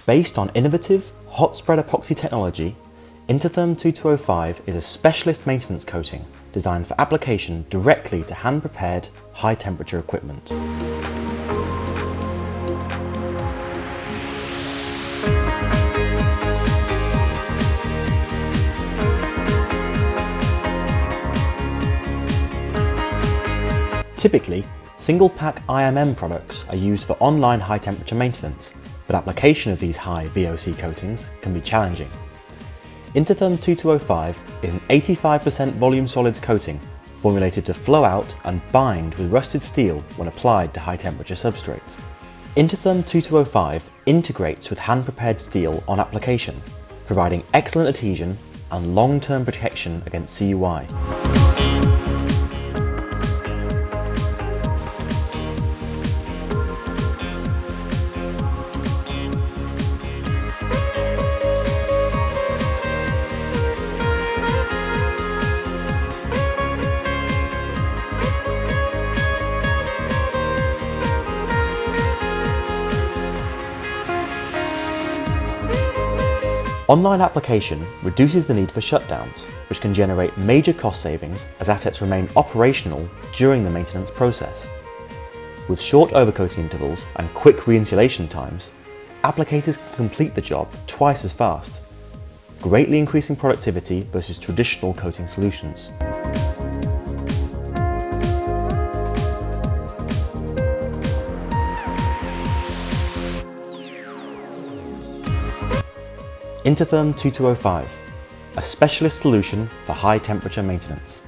Based on innovative hot spread epoxy technology, Intertherm 2205 is a specialist maintenance coating designed for application directly to hand-prepared, high-temperature equipment. Typically, single-pack IMM products are used for online high-temperature maintenance, but application of these high VOC coatings can be challenging. Intertherm 2205 is an 85% volume solids coating formulated to flow out and bind with rusted steel when applied to high-temperature substrates. Intertherm 2205 integrates with hand-prepared steel on application, providing excellent adhesion and long-term protection against CUI. Online application reduces the need for shutdowns, which can generate major cost savings as assets remain operational during the maintenance process. With short overcoating intervals and quick re-insulation times, applicators can complete the job twice as fast, greatly increasing productivity versus traditional coating solutions. Intertherm 2205, a specialist solution for high temperature maintenance.